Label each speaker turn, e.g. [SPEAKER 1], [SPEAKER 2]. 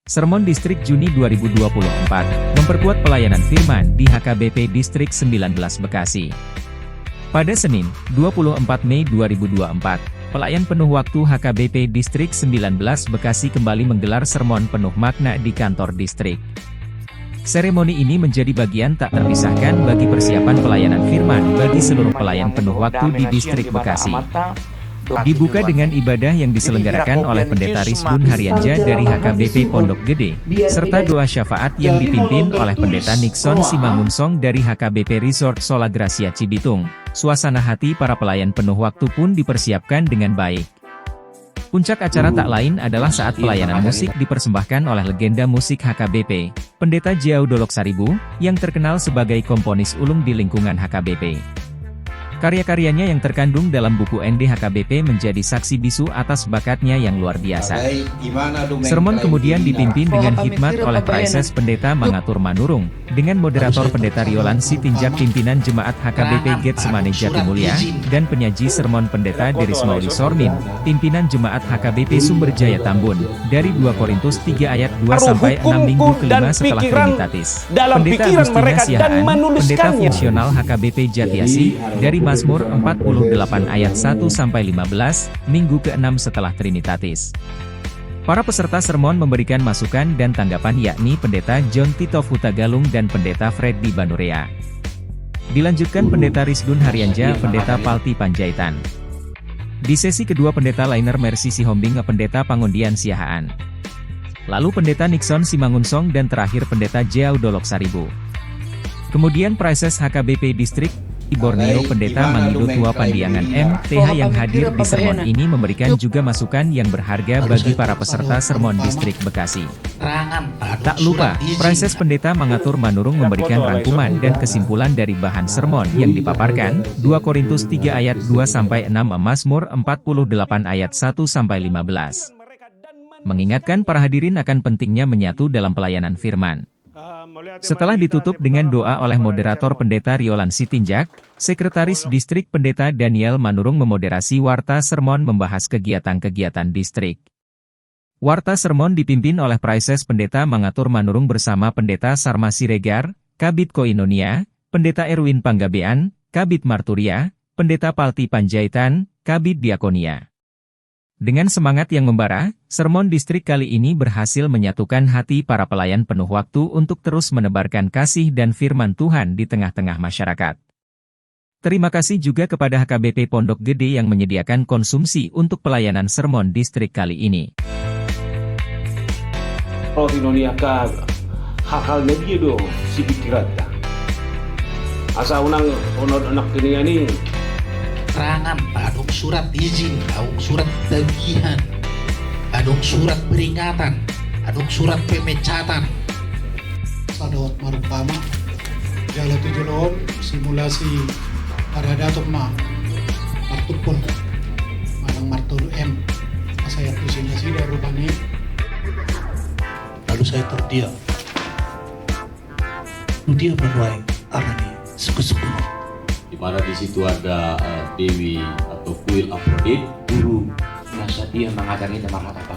[SPEAKER 1] Sermon Distrik Juni 2024, memperkuat pelayanan firman di HKBP Distrik 19 Bekasi. Pada Senin, 24 Mei 2024, pelayan penuh waktu HKBP Distrik 19 Bekasi kembali menggelar sermon penuh makna di kantor distrik. Seremoni ini menjadi bagian tak terpisahkan bagi persiapan pelayanan firman bagi seluruh pelayan penuh waktu di Distrik Bekasi. Dibuka dengan ibadah yang diselenggarakan oleh Pendeta Risdun Haryanja dari HKBP Pondok Gede, serta doa syafaat yang dipimpin oleh Pendeta Nixon Simangunsong dari HKBP Resort Sola Gracia Cibitung. Suasana hati para pelayan penuh waktu pun dipersiapkan dengan baik. Puncak acara tak lain adalah saat pelayanan musik dipersembahkan oleh legenda musik HKBP, Pendeta Jiao Doloksaribu, yang terkenal sebagai komponis ulung di lingkungan HKBP. Karya-karyanya yang terkandung dalam buku ND HKBP menjadi saksi bisu atas bakatnya yang luar biasa. Sermon kemudian dipimpin dengan hikmat oleh Praises Pendeta Mangatur Manurung, dengan moderator Pendeta Riolan Sitinjak pimpinan Jemaat HKBP Getsemani Jatimulya, dan penyaji sermon Pendeta Deris Mauli Sormin, pimpinan Jemaat HKBP Sumberjaya Tambun, dari 2 Korintus 3 ayat 2-6 minggu kelima setelah Trinitatis. Pendeta Agustina Siahaan, Pendeta Fungsional HKBP Jatiasi, dari Mazmur 48 ayat 1-15, minggu ke-6 setelah Trinitatis. Para peserta sermon memberikan masukan dan tanggapan yakni Pendeta John Tito Hutagalung dan Pendeta Freddy Banurea. Dilanjutkan Pendeta Risdun Haryanja, Pendeta Palti Panjaitan. Di sesi kedua Pendeta Lainer Mercy Sihombing, Pendeta Pangondian Siahaan. Lalu Pendeta Nixon Simangunsong dan terakhir Pendeta Jiao Doloksaribu. Kemudian Praises HKBP Distrik Borneo Pendeta Mangido Tua Pandiangan MTH yang hadir di sermon ini memberikan juga masukan yang berharga bagi para peserta sermon Distrik Bekasi. Tak lupa, Praises Pendeta Mangatur Manurung memberikan rangkuman dan kesimpulan dari bahan sermon yang dipaparkan, 2 Korintus 3 ayat 2-6 Mazmur 48 ayat 1-15. Mengingatkan para hadirin akan pentingnya menyatu dalam pelayanan firman. Setelah ditutup dengan doa oleh moderator Pendeta Riolan Sitinjak, Sekretaris Distrik Pendeta Daniel Manurung memoderasi warta sermon membahas kegiatan-kegiatan distrik. Warta sermon dipimpin oleh Praises Pendeta Mangatur Manurung bersama Pendeta Sarma Siregar, Kabid Koinonia, Pendeta Erwin Panggabean, Kabid Marturia, Pendeta Palti Panjaitan, Kabid Diakonia. Dengan semangat yang membara, sermon distrik kali ini berhasil menyatukan hati para pelayan penuh waktu untuk terus menebarkan kasih dan firman Tuhan di tengah-tengah masyarakat. Terima kasih juga kepada HKBP Pondok Gede yang menyediakan konsumsi untuk pelayanan sermon distrik kali ini.
[SPEAKER 2] Hal-hal media do si pikiran asa unang anak kini ini
[SPEAKER 3] keterangan, adong surat izin, adong surat tagihan, adong surat peringatan, adong surat pemecatan.
[SPEAKER 4] Sadawat marupama, jala tujulon, simulasi para datuk ma, martupon, manang martul M, saya tusinya sih dari rupanya.
[SPEAKER 3] Lalu saya terdiam. Dia menuai arani suku-suku.
[SPEAKER 5] Di mana di situ ada Dewi atau kuil Afrodit, guru
[SPEAKER 3] masa dia mengajari nama kata